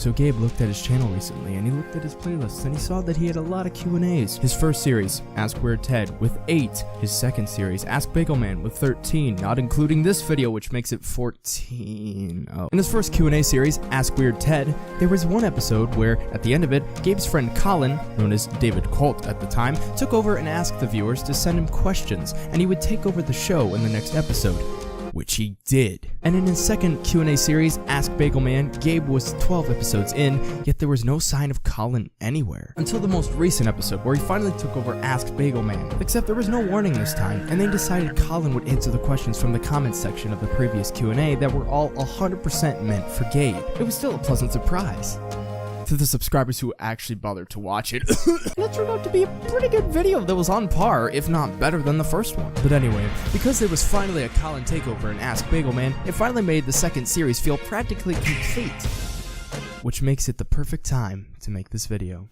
So Gabe looked at his channel recently, and he looked at his playlists, and he saw that he had a lot of Q&As. His first series, Ask Weird Ted, with 8. His second series, Ask Bagelman, with 13, not including this video, which makes it 14. Oh. In his first Q&A series, Ask Weird Ted, there was one episode where, at the end of it, Gabe's friend Colin, known as David Colt at the time, took over and asked the viewers to send him questions, and he would take over the show in the next episode. Which he did. And in his second Q&A series, Ask Bagelman, Gabe was 12 episodes in, yet there was no sign of Colin anywhere. Until the most recent episode, where he finally took over Ask Bagelman. Except there was no warning this time, and they decided Colin would answer the questions from the comments section of the previous Q&A that were all 100% meant for Gabe. It was still a pleasant surprise. To the subscribers who actually bothered to watch it, that turned out to be a pretty good video that was on par, if not better than the first one. But anyway, because there was finally a Colin takeover in Ask Bagelman, it finally made the second series feel practically complete, which makes it the perfect time to make this video.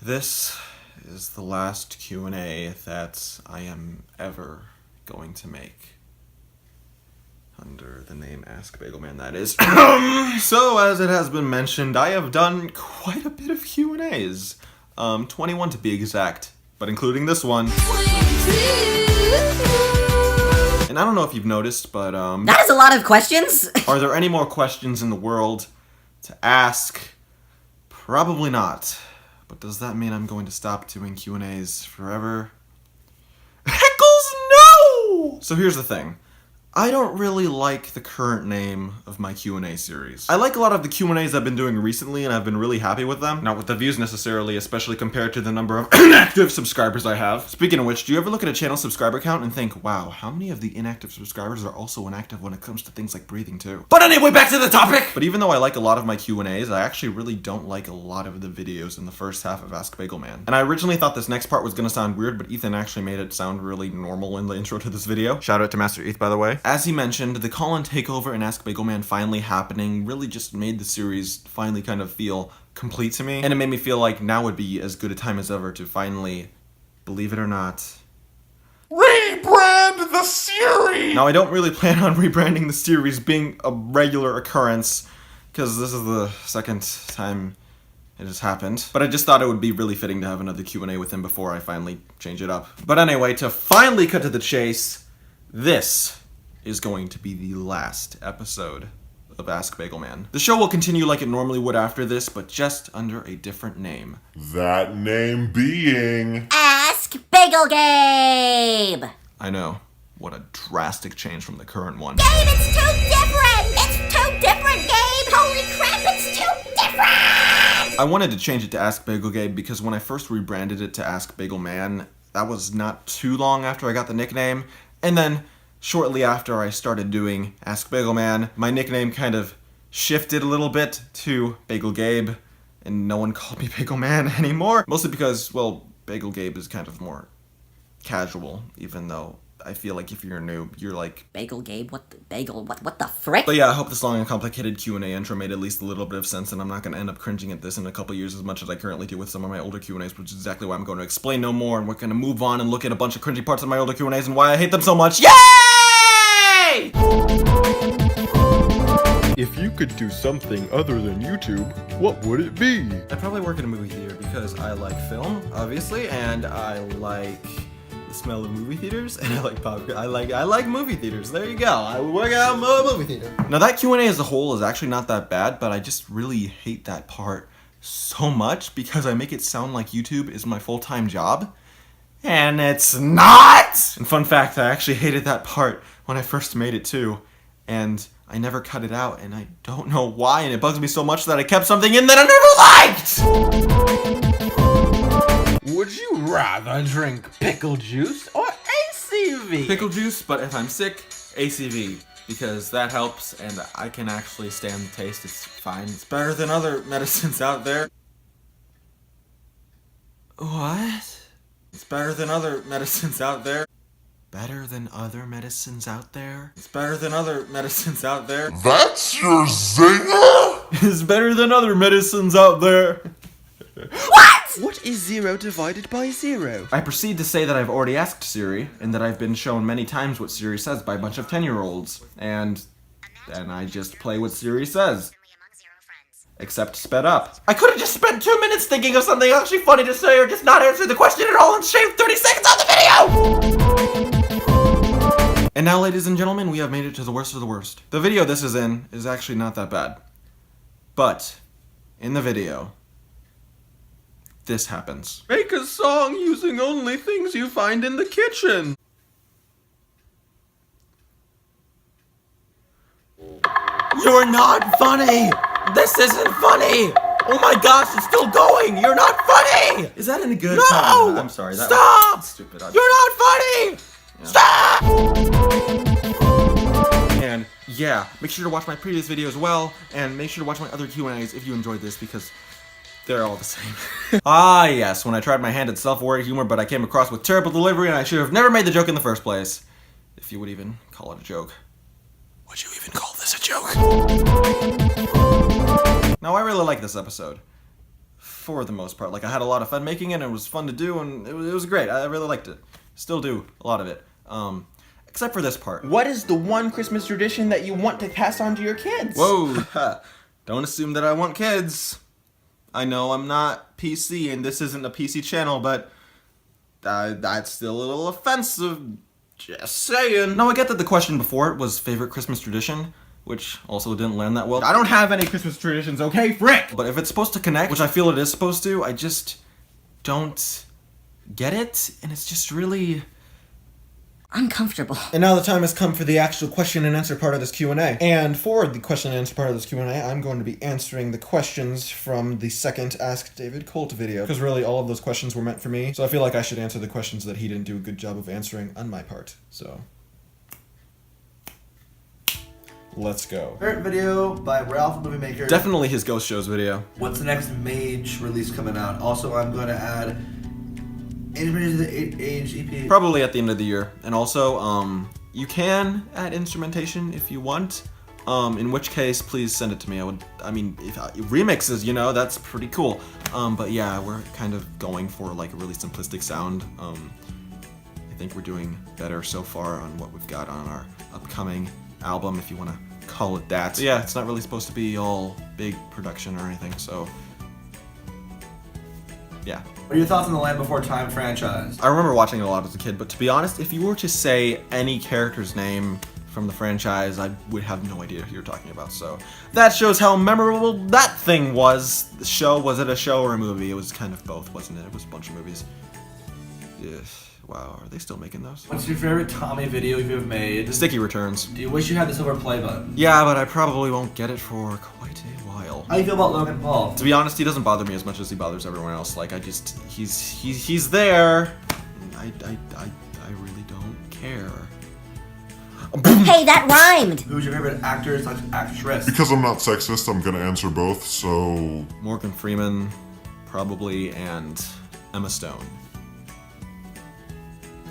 This is the last Q&A that I am ever going to make. Under the name Ask Bagelman, that is. So, as it has been mentioned, I have done quite a bit of Q&As. 21 to be exact, but including this one. And I don't know if you've noticed, but that is a lot of questions! Are there any more questions in the world to ask? Probably not. But does that mean I'm going to stop doing Q&As forever? Heckles no! So here's the thing. I don't really like the current name of my Q&A series. I like a lot of the Q&As I've been doing recently, and I've been really happy with them. Not with the views necessarily, especially compared to the number of inactive subscribers I have. Speaking of which, do you ever look at a channel subscriber count and think, wow, how many of the inactive subscribers are also inactive when it comes to things like breathing too? But anyway, back to the topic! But even though I like a lot of my Q&As, I actually really don't like a lot of the videos in the first half of Ask Bagelman. And I originally thought this next part was gonna sound weird, but Ethan actually made it sound really normal in the intro to this video. Shout out to Master Eth, by the way. As he mentioned, the Colin takeover and Ask Bagelman finally happening really just made the series finally kind of feel complete to me. And it made me feel like now would be as good a time as ever to finally, believe it or not, rebrand the series! Now, I don't really plan on rebranding the series being a regular occurrence, because this is the second time it has happened. But I just thought it would be really fitting to have another Q&A with him before I finally change it up. But anyway, to finally cut to the chase, this is going to be the last episode of Ask Bagelman. The show will continue like it normally would after this, but just under a different name. That name being... Ask Bagel Gabe! I know. What a drastic change from the current one. Gabe, it's too different! It's too different, Gabe! Holy crap, it's too different! I wanted to change it to Ask Bagel Gabe because when I first rebranded it to Ask Bagelman, that was not too long after I got the nickname, and then shortly after I started doing Ask Bagelman, my nickname kind of shifted a little bit to Bagel Gabe, and no one called me Bagelman anymore. Mostly because, well, Bagel Gabe is kind of more casual, even though I feel like if you're new, you're like... Bagel Gabe? What the bagel? What the frick? But yeah, I hope this long and complicated Q&A intro made at least a little bit of sense, and I'm not going to end up cringing at this in a couple years as much as I currently do with some of my older Q&As, which is exactly why I'm going to explain no more, and we're going to move on and look at a bunch of cringy parts of my older Q&As and why I hate them so much. Yay! If you could do something other than YouTube, what would it be? I'd probably work in a movie theater because I like film, obviously, and I like the smell of movie theaters, and I like popcorn. I like movie theaters. There you go. I would work out a movie theater. Now that Q&A as a whole is actually not that bad, but I just really hate that part so much because I make it sound like YouTube is my full-time job. And it's not! And fun fact, I actually hated that part when I first made it too. And I never cut it out, and I don't know why, and it bugs me so much that I kept something in that I never liked! Would you rather drink pickle juice or ACV? Pickle juice, but if I'm sick, ACV. Because that helps, and I can actually stand the taste. It's fine. It's better than other medicines out there. What? It's better than other medicines out there. Better than other medicines out there? It's better than other medicines out there. That's your zinger? It's better than other medicines out there. What? What is 0 divided by 0? I proceed to say that I've already asked Siri, and that I've been shown many times what Siri says by a bunch of 10-year-olds, and... and I just play what Siri says. Except sped up. I could have just spent 2 minutes thinking of something actually funny to say or just not answer the question at all and shaved 30 seconds on the video! And now, ladies and gentlemen, we have made it to the worst of the worst. The video this is in is actually not that bad. But, in the video, this happens. Make a song using only things you find in the kitchen. You're not funny! This isn't funny! Oh my gosh, it's still going! You're not funny! Is that any good? No! I'm sorry, that Stop! was stupid. You're not funny! Stop! And yeah, make sure to watch my previous video as well, and make sure to watch my other Q&As if you enjoyed this, because they're all the same. Ah yes, when I tried my hand at self-aware humor, but I came across with terrible delivery, and I should have never made the joke in the first place. If you would even call it a joke. Would you even call this a joke? Now, I really like this episode. For the most part. Like, I had a lot of fun making it, and it was fun to do, and it was great. I really liked it. Still do a lot of it. Except for this part. What is the one Christmas tradition that you want to pass on to your kids? Whoa! Don't assume that I want kids. I know I'm not PC, and this isn't a PC channel, but that's still a little offensive. Just saying. Now, I get that the question before it was favorite Christmas tradition, which also didn't land that well. I don't have any Christmas traditions, okay, frick? But if it's supposed to connect, which I feel it is supposed to, I just don't get it, and it's just really Uncomfortable. And now the time has come for the actual question and answer part of this Q&A. And for the question and answer part of this Q&A, I'm going to be answering the questions from the second Ask David Colt video. Because really, all of those questions were meant for me, so I feel like I should answer the questions that he didn't do a good job of answering on my part. So, let's go. Current video by Ralph Movie Maker. Definitely his Ghost Shows video. What's the next Mage release coming out? Also, I'm going to add Instrumentation to the Age EP. Probably at the end of the year. And also, you can add instrumentation if you want. In which case, please send it to me. If remixes, you know, that's pretty cool. But yeah, we're kind of going for like a really simplistic sound. I think we're doing better so far on what we've got on our upcoming album, if you want to call it that. So yeah, it's not really supposed to be all big production or anything, so yeah. What are your thoughts on the Land Before Time franchise? I remember watching it a lot as a kid, but to be honest, if you were to say any character's name from the franchise, I would have no idea who you're talking about, so that shows how memorable that thing was. The show, was it a show or a movie? It was kind of both, wasn't it? It was a bunch of movies. Yeah. Wow, are they still making those? What's your favorite Tommy video you've made? Sticky Returns. Do you wish you had the silver play button? Yeah, but I probably won't get it for quite a while. How do you feel about Logan Paul? To be honest, he doesn't bother me as much as he bothers everyone else. Like, he's there. I really don't care. Hey, that rhymed! Who's your favorite actor / actress? Because I'm not sexist, I'm gonna answer both, so... Morgan Freeman, probably, and Emma Stone.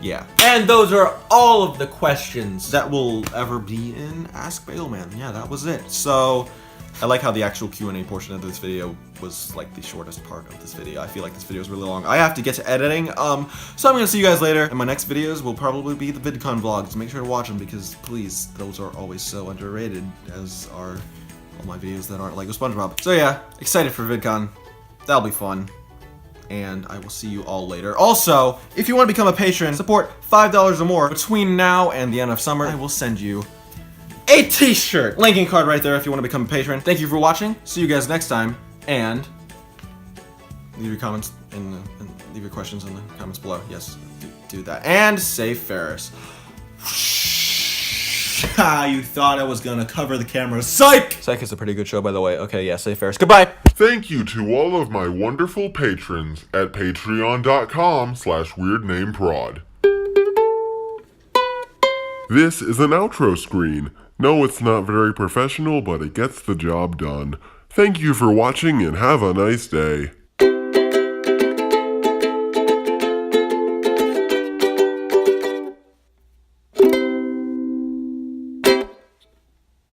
Yeah. And those are all of the questions that will ever be in Ask Bagelman. Yeah, that was it. So, I like how the actual Q&A portion of this video was like the shortest part of this video. I feel like this video is really long. I have to get to editing. So I'm gonna see you guys later. And my next videos will probably be the VidCon vlogs. Make sure to watch them because, please, those are always so underrated, as are all my videos that aren't Lego SpongeBob. So yeah, excited for VidCon. That'll be fun. And I will see you all later. Also, if you want to become a patron, support $5 or more between now and the end of summer, I will send you a t-shirt. Linking card right there if you want to become a patron. Thank you for watching. See you guys next time. And leave your comments and leave your questions in the comments below. Yes, do that. And save Ferris. You thought I was gonna cover the camera. Psych! Psych is a pretty good show, by the way. Okay, yeah, save Ferris. Goodbye! Thank you to all of my wonderful patrons at patreon.com/weirdnameprod. This is an outro screen. No, it's not very professional, but it gets the job done. Thank you for watching and have a nice day.